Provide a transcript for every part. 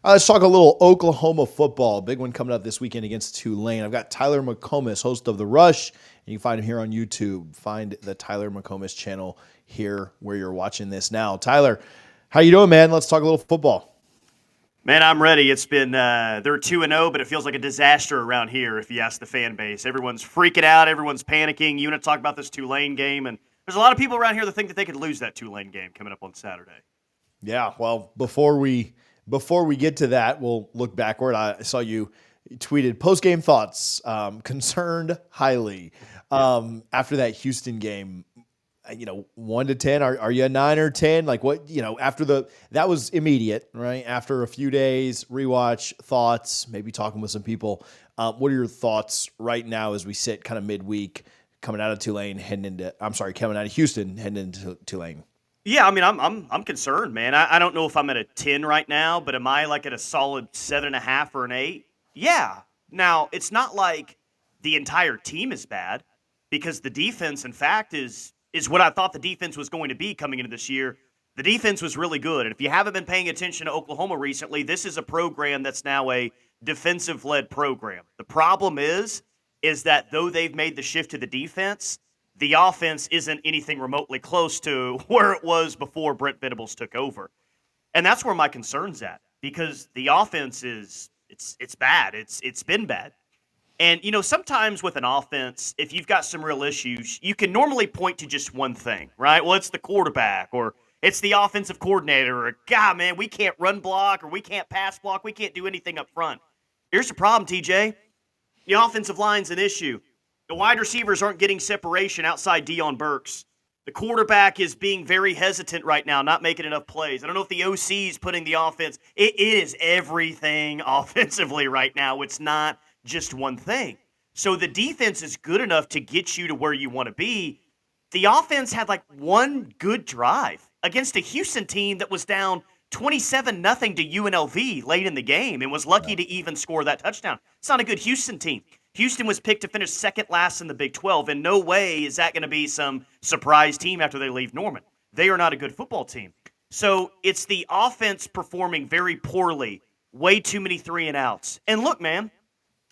Let's talk a little Oklahoma football. Big one coming up this weekend against Tulane. I've got Tyler McComas, host of The Rush, and you can find him here on YouTube. Find the Tyler McComas channel here where you're watching this now. Tyler, how you doing, man? Let's talk a little football. Man, I'm ready. It's been they're 2-0, but it feels like a disaster around here if you ask the fan base. Everyone's freaking out, everyone's panicking. You want to talk about this Tulane game, and there's a lot of people around here that think that they could lose that Tulane game coming up on Saturday. Yeah, well, before we get to that, we'll look backward. I saw you tweeted post game thoughts, concerned highly Yeah. after that Houston game. 1 to 10. Are you a 9 or 10? Like what? After that was immediate, right? After a few days, rewatch thoughts, maybe talking with some people. What are your thoughts right now as we sit kind of midweek, coming out of coming out of Houston, heading into Tulane? Yeah, I mean, I'm concerned, man. I don't know if I'm at a 10 right now, but am I like at a solid 7.5 or an 8? Yeah. Now it's not like the entire team is bad because the defense, in fact, is what I thought the defense was going to be coming into this year. The defense was really good, and if you haven't been paying attention to Oklahoma recently, this is a program that's now a defensive-led program. The problem is that though they've made the shift to the defense, the offense isn't anything remotely close to where it was before Brent Venables took over. And that's where my concern's at because the offense it's bad. It's been bad. And sometimes with an offense, if you've got some real issues, you can normally point to just one thing, right? Well, it's the quarterback or it's the offensive coordinator or God, man, we can't run block or we can't pass block, we can't do anything up front. Here's the problem, TJ. The offensive line's an issue. The wide receivers aren't getting separation outside Deion Burks. The quarterback is being very hesitant right now, not making enough plays. I don't know if the OC is putting the offense. It is everything offensively right now. It's not just one thing. So the defense is good enough to get you to where you want to be. The offense had like one good drive against a Houston team that was down 27-0 to UNLV late in the game and was lucky to even score that touchdown. It's not a good Houston team. Houston was picked to finish second last in the Big 12. In no way is that going to be some surprise team after they leave Norman. They are not a good football team. So it's the offense performing very poorly, way too many three and outs. And look, man,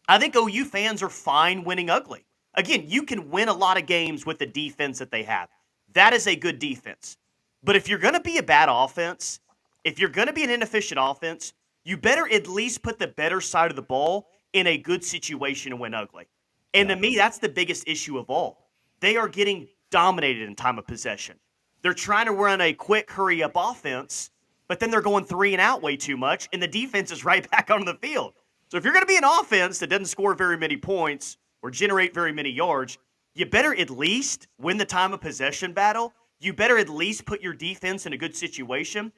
I think OU fans are fine winning ugly. Again, you can win a lot of games with the defense that they have. That is a good defense. But if you're going to be a bad offense, if you're going to be an inefficient offense, you better at least put the better side of the ball in a good situation and win ugly. And Yeah. to me, that's the biggest issue of all. They are getting dominated in time of possession. They're trying to run a quick, hurry up offense, but then they're going three and out way too much, and the defense is right back on the field. So if you're going to be an offense that doesn't score very many points or generate very many yards, you better at least win the time of possession battle. You better at least put your defense in a good situation.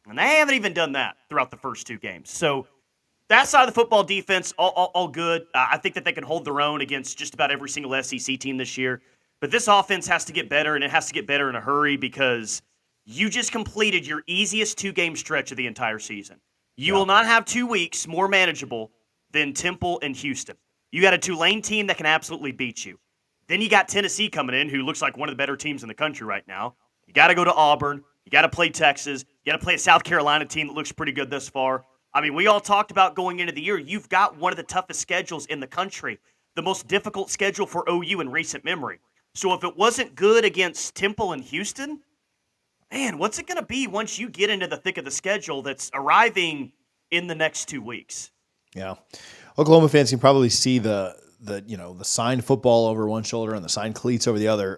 And they haven't even done that throughout the first two games. So that side of the football defense, all good. I think that they can hold their own against just about every single SEC team this year. But this offense has to get better, and it has to get better in a hurry because you just completed your easiest two-game stretch of the entire season. You Yeah. will not have 2 weeks more manageable than Temple and Houston. You got a Tulane team that can absolutely beat you. Then you got Tennessee coming in, who looks like one of the better teams in the country right now. You got to go to Auburn. You got to play Texas. You got to play a South Carolina team that looks pretty good thus far. I mean, we all talked about going into the year. You've got one of the toughest schedules in the country, the most difficult schedule for OU in recent memory. So if it wasn't good against Temple and Houston, man, what's it going to be once you get into the thick of the schedule that's arriving in the next 2 weeks? Yeah. Oklahoma fans can probably see the signed football over one shoulder and the signed cleats over the other.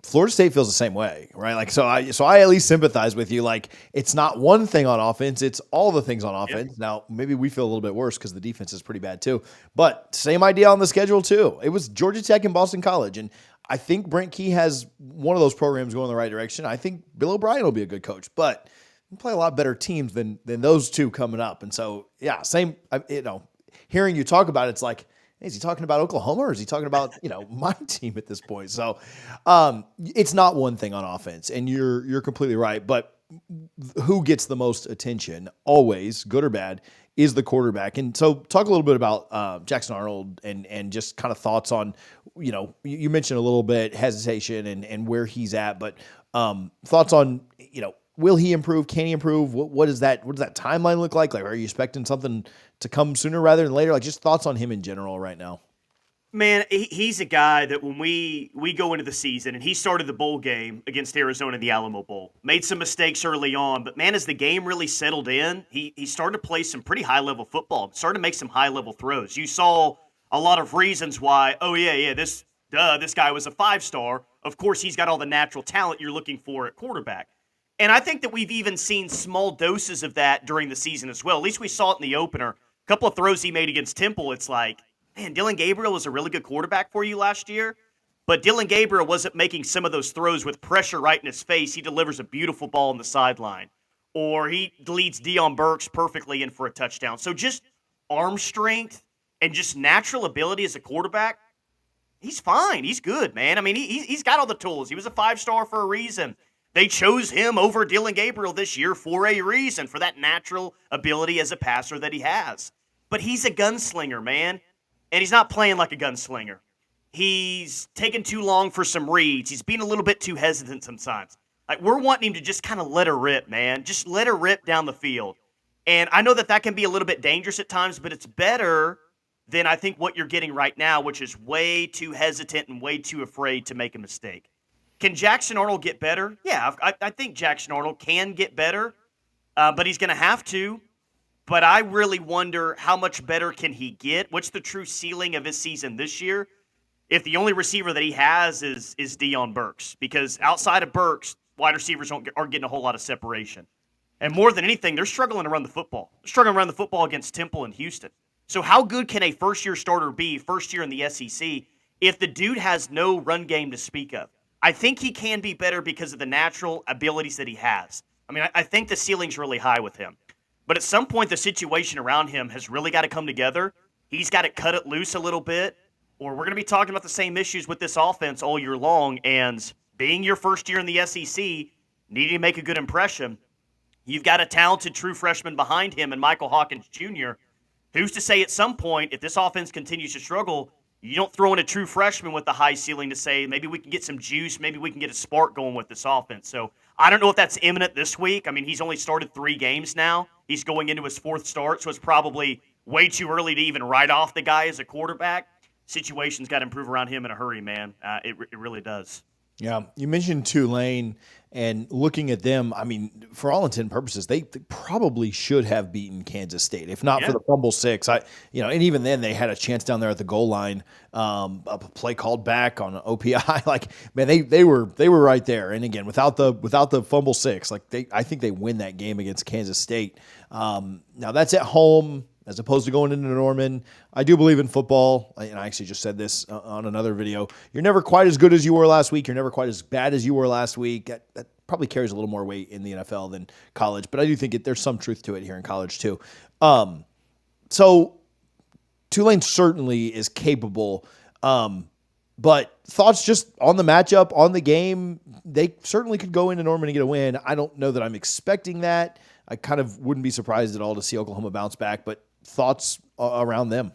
Florida State feels the same way, right? Like, so I at least sympathize with you. Like, it's not one thing on offense; it's all the things on Yeah. offense. Now, maybe we feel a little bit worse because the defense is pretty bad too. But same idea on the schedule too. It was Georgia Tech and Boston College, and I think Brent Key has one of those programs going in the right direction. I think Bill O'Brien will be a good coach, but we play a lot better teams than those two coming up. And so, yeah, same. Hearing you talk about it, it's like, hey, is he talking about Oklahoma or is he talking about, my team at this point? So it's not one thing on offense, and you're completely right. But who gets the most attention, always, good or bad, is the quarterback. And so talk a little bit about Jackson Arnold and just kind of thoughts on, you mentioned a little bit hesitation and where he's at, but thoughts on, will he improve? Can he improve? What does that timeline look like? Like, are you expecting something to come sooner rather than later? Like, just thoughts on him in general right now. Man, he's a guy that when we go into the season, and he started the bowl game against Arizona in the Alamo Bowl, made some mistakes early on, but man, as the game really settled in, he started to play some pretty high-level football, started to make some high-level throws. You saw a lot of reasons why, this guy was a five-star. Of course, he's got all the natural talent you're looking for at quarterback. And I think that we've even seen small doses of that during the season as well. At least we saw it in the opener. A couple of throws he made against Temple, it's like, man, Dylan Gabriel was a really good quarterback for you last year, but Dylan Gabriel wasn't making some of those throws with pressure right in his face. He delivers a beautiful ball on the sideline, or he leads Deion Burks perfectly in for a touchdown. So just arm strength and just natural ability as a quarterback, he's fine. He's good, man. I mean, he's got all the tools. He was a five-star for a reason. They chose him over Dylan Gabriel this year for a reason, for that natural ability as a passer that he has. But he's a gunslinger, man. And he's not playing like a gunslinger. He's taking too long for some reads. He's being a little bit too hesitant sometimes. Like, we're wanting him to just kind of let her rip, man. Just let her rip down the field. And I know that can be a little bit dangerous at times, but it's better than I think what you're getting right now, which is way too hesitant and way too afraid to make a mistake. Can Jackson Arnold get better? Yeah, I think Jackson Arnold can get better, but he's going to have to. But I really wonder how much better can he get? What's the true ceiling of his season this year if the only receiver that he has is Deion Burks? Because outside of Burks, wide receivers aren't getting a whole lot of separation. And more than anything, they're struggling to run the football. They're struggling to run the football against Temple and Houston. So how good can a first-year starter be, first year in the SEC, if the dude has no run game to speak of? I think he can be better because of the natural abilities that he has. I mean, I think the ceiling's really high with him. But at some point, the situation around him has really got to come together. He's got to cut it loose a little bit, or we're going to be talking about the same issues with this offense all year long. And being your first year in the SEC, needing to make a good impression, you've got a talented true freshman behind him and Michael Hawkins Jr. Who's to say at some point, if this offense continues to struggle, you don't throw in a true freshman with the high ceiling to say, maybe we can get some juice, maybe we can get a spark going with this offense. So I don't know if that's imminent this week. I mean, he's only started 3 games now. He's going into his 4th start, so it's probably way too early to even write off the guy as a quarterback. Situation's got to improve around him in a hurry, man. It really does. Yeah, you mentioned Tulane, and looking at them, I mean, for all intent and purposes, they probably should have beaten Kansas State, if not for the fumble 6. And even then they had a chance down there at the goal line, a play called back on an OPI. Like, man, they were right there. And again, without the fumble 6, I think they win that game against Kansas State. Now that's at home, as opposed to going into Norman. I do believe in football, and I actually just said this on another video. You're never quite as good as you were last week. You're never quite as bad as you were last week. That probably carries a little more weight in the NFL than college, but I do think there's some truth to it here in college too. So Tulane certainly is capable, but thoughts just on the matchup, on the game, they certainly could go into Norman and get a win. I don't know that I'm expecting that. I kind of wouldn't be surprised at all to see Oklahoma bounce back, but thoughts around them?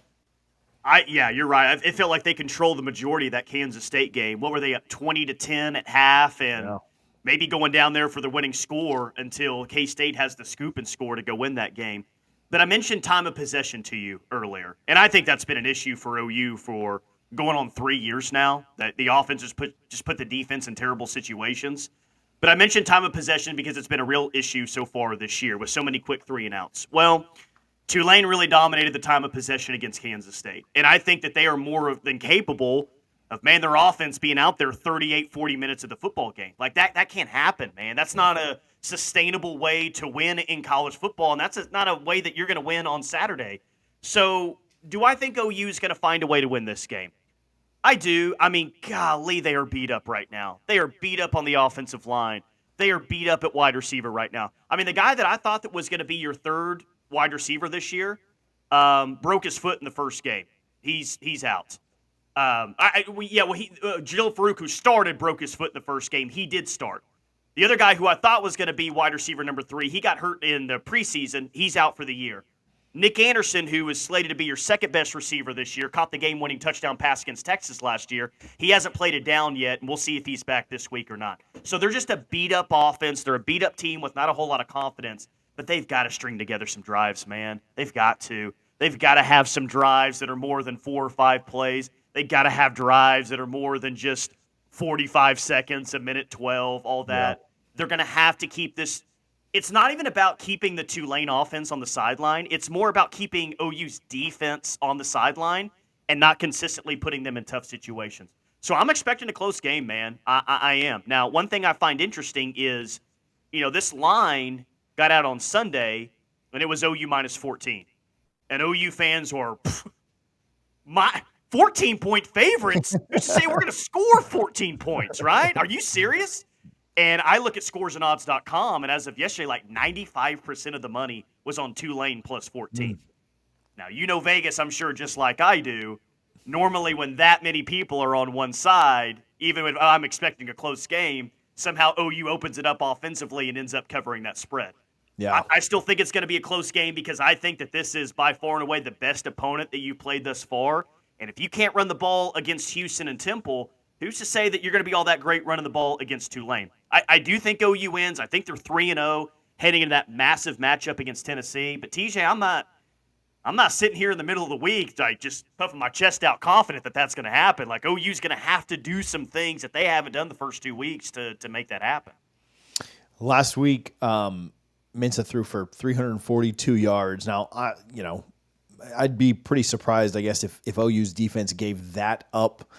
Yeah, you're right. It felt like they controlled the majority of that Kansas State game. What were they up 20-10 at half, and maybe going down there for the winning score until K-State has the scoop and score to go win that game. But I mentioned time of possession to you earlier, and I think that's been an issue for OU for going on 3 years now. That the offense just put the defense in terrible situations. But I mentioned time of possession because it's been a real issue so far this year with so many quick 3-and-outs. Well, Tulane really dominated the time of possession against Kansas State. And I think that they are more than capable of, man, their offense being out there 38, 40 minutes of the football game. Like, that can't happen, man. That's not a sustainable way to win in college football, and that's not a way that you're going to win on Saturday. So do I think OU is going to find a way to win this game? I do. I mean, golly, they are beat up right now. They are beat up on the offensive line. They are beat up at wide receiver right now. I mean, the guy that I thought that was going to be your 3rd wide receiver this year broke his foot in the first game. He's out. Jalil Farouk, who started, broke his foot in the first game. He did start. The other guy who I thought was going to be wide receiver number 3, he got hurt in the preseason. He's out for the year. Nick Anderson, who is slated to be your second best receiver this year, caught the game-winning touchdown pass against Texas last year. He hasn't played it down yet, and we'll see if he's back this week or not. So they're just a beat-up offense. They're a beat-up team with not a whole lot of confidence, but they've got to string together some drives, man. They've got to. They've got to have some drives that are more than 4 or 5 plays. They've got to have drives that are more than just 45 seconds, a minute 12, all that. Yeah. They're going to have to keep this. It's not even about keeping the Tulane offense on the sideline. It's more about keeping OU's defense on the sideline and not consistently putting them in tough situations. So I'm expecting a close game, man. I am. Now, one thing I find interesting is, this line got out on Sunday, and it was OU minus 14. And OU fans were, my 14-point favorites. Who's to say we're going to score 14 points, right? Are you serious? And I look at scoresandodds.com, and as of yesterday, like 95% of the money was on Tulane plus 14. Now, Vegas, I'm sure, just like I do. Normally, when that many people are on one side, even when I'm expecting a close game, somehow OU opens it up offensively and ends up covering that spread. Yeah. I still think it's going to be a close game because I think that this is by far and away the best opponent that you've played thus far. And if you can't run the ball against Houston and Temple, who's to say that you're going to be all that great running the ball against Tulane? I do think OU wins. I think they're 3-0 heading into that massive matchup against Tennessee. But TJ, I'm not sitting here in the middle of the week like just puffing my chest out confident that that's going to happen. Like OU's going to have to do some things that they haven't done the first 2 weeks to make that happen. Last week, Mensa threw for 342 yards. Now, I'd be pretty surprised, I guess, if OU's defense gave that up.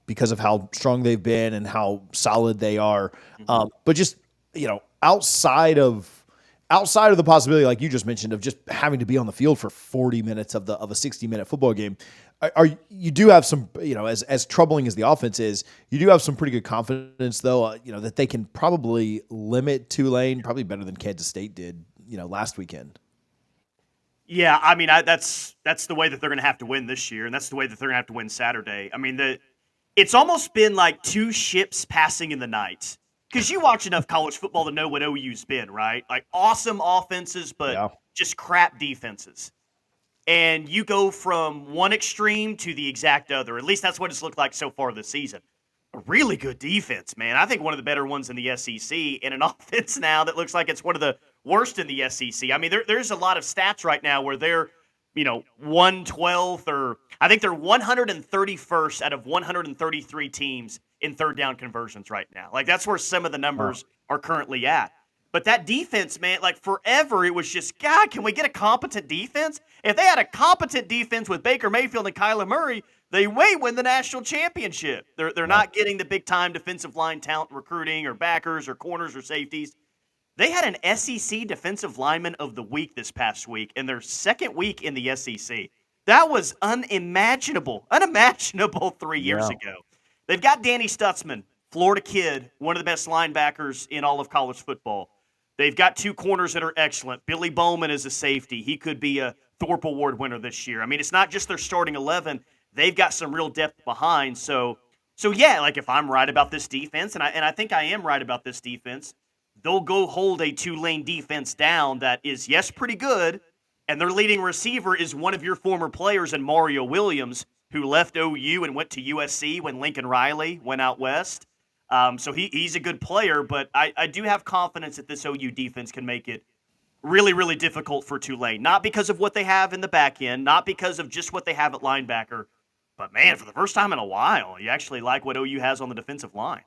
Because of how strong they've been and how solid they are. But just, outside of the possibility, like you just mentioned, of just having to be on the field for 40 minutes of a 60-minute football game, you do have some, as troubling as the offense is, you do have some pretty good confidence, though, that they can probably limit Tulane, probably better than Kansas State did, last weekend. Yeah, I mean, that's the way that they're going to have to win this year, and that's the way that they're going to have to win Saturday. I mean, it's almost been like two ships passing in the night because you watch enough college football to know what OU's been, right? Like awesome offenses, but just crap defenses. And you go from one extreme to the exact other. At least that's what it's looked like so far this season. A really good defense, man. I think one of the better ones in the SEC, and an offense now that looks like it's one of the worst in the SEC. I mean, there's a lot of stats right now where they're, 112th, or I think they're 131st out of 133 teams in third down conversions right now. Like, that's where some of the numbers are currently at. But that defense, man, like forever, it was just, God, can we get a competent defense? If they had a competent defense with Baker Mayfield and Kyler Murray, they may win the national championship. They're not getting the big-time defensive line talent recruiting or backers or corners or safeties. They had an SEC Defensive Lineman of the Week this past week in their second week in the SEC. That was unimaginable 3 years ago. They've got Danny Stutzman, Florida kid, one of the best linebackers in all of college football. They've got two corners that are excellent. Billy Bowman is a safety. He could be a Thorpe Award winner this year. I mean, it's not just their starting 11. They've got some real depth behind. So yeah, like if I'm right about this defense, and I think I am right about this defense, they'll go hold a Tulane defense down that is, yes, pretty good, and their leading receiver is one of your former players in Mario Williams, who left OU and went to USC when Lincoln Riley went out west. So he's a good player, but I do have confidence that this OU defense can make it really, really difficult for Tulane. Not because of what they have in the back end, not because of just what they have at linebacker, but, man, for the first time in a while, you actually like what OU has on the defensive line.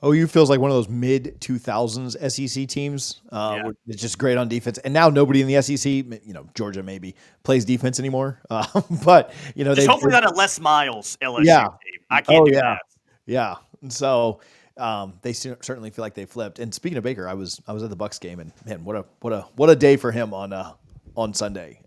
OU feels like one of those mid-2000s SEC teams. It's just great on defense. And now nobody in the SEC, Georgia maybe, plays defense anymore. But, just hopefully not a Les Miles LSU team. I can't do that. Yeah. And so they certainly feel like they flipped. And speaking of Baker, I was at the Bucks game, and, man, what a day for him on Sunday.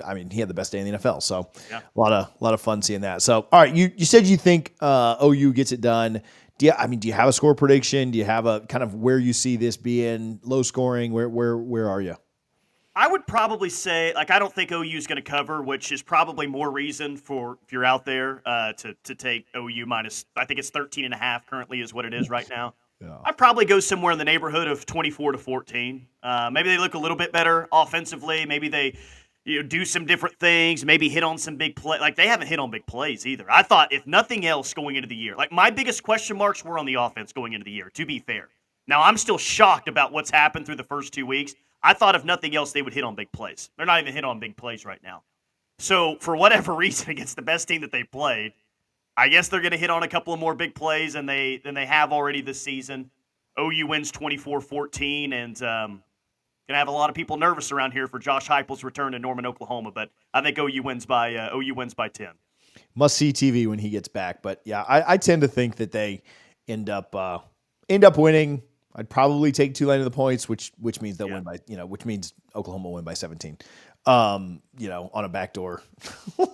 I mean, he had the best day in the NFL, so a lot of fun seeing that. So, all right, you said you think OU gets it done. Do you have a score prediction? Do you have a kind of where you see this being low scoring? Where are you? I would probably say, like, I don't think OU is going to cover, which is probably more reason for, if you're out there, to take OU minus. I think it's 13.5 currently is what it is right now. Yeah. I'd probably go somewhere in the neighborhood of 24-14. Maybe they look a little bit better offensively. Maybe they do some different things. Maybe hit on some big play. Like they haven't hit on big plays either. I thought if nothing else going into the year, like my biggest question marks were on the offense going into the year. To be fair, now I'm still shocked about what's happened through the first 2 weeks. I thought if nothing else they would hit on big plays. They're not even hit on big plays right now. So for whatever reason, against the best team that they played, I guess they're going to hit on a couple of more big plays than they have already this season. OU wins 24-14, and going to have a lot of people nervous around here for Josh Heupel's return to Norman, Oklahoma. But I think OU wins by 10. Must see TV when he gets back. But yeah, I tend to think that they end up winning. I'd probably take Tulane to the points, which means they'll win by which means Oklahoma will win by 17. On a backdoor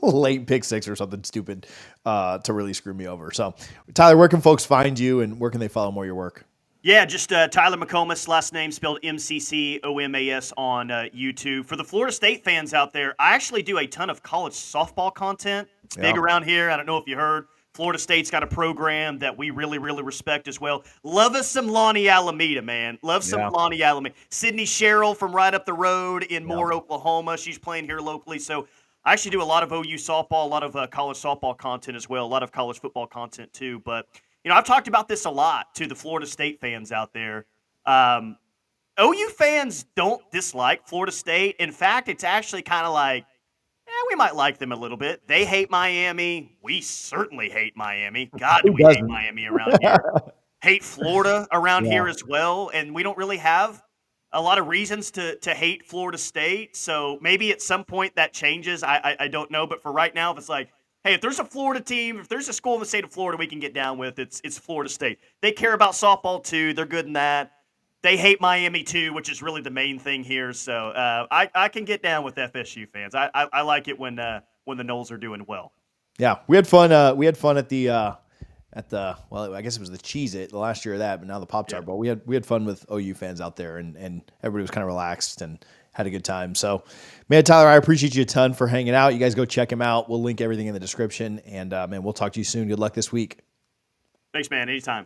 late pick six or something stupid to really screw me over. So, Tyler, where can folks find you and where can they follow more of your work? Yeah, just Tyler McComas, last name spelled MCCOMAS on YouTube. For the Florida State fans out there, I actually do a ton of college softball content. It's big around here. I don't know if you heard. Florida State's got a program that we really, really respect as well. Love us some Lonnie Alameda, man. Love some Lonnie Alameda. Sydney Sherrill from right up the road in Moore, Oklahoma. She's playing here locally. So I actually do a lot of OU softball, a lot of college softball content as well, a lot of college football content too. But, I've talked about this a lot to the Florida State fans out there. OU fans don't dislike Florida State. In fact, it's actually kind of like, we might like them a little bit. They hate Miami. We certainly hate Miami. God, do we hate Miami around here. Hate Florida around here as well. And we don't really have a lot of reasons to hate Florida State. So maybe at some point that changes. I don't know. But for right now, if it's like, hey, if there's a Florida team, if there's a school in the state of Florida we can get down with, it's Florida State. They care about softball too. They're good in that. They hate Miami too, which is really the main thing here. So I can get down with FSU fans. I like it when the Noles are doing well. Yeah, we had fun. We had fun at the well, I guess it was the Cheez-It the last year of that, but now the Pop-Tart Bowl. We had fun with OU fans out there, and everybody was kind of relaxed and had a good time. So, man, Tyler, I appreciate you a ton for hanging out. You guys go check him out. We'll link everything in the description, and man, we'll talk to you soon. Good luck this week. Thanks, man. Anytime.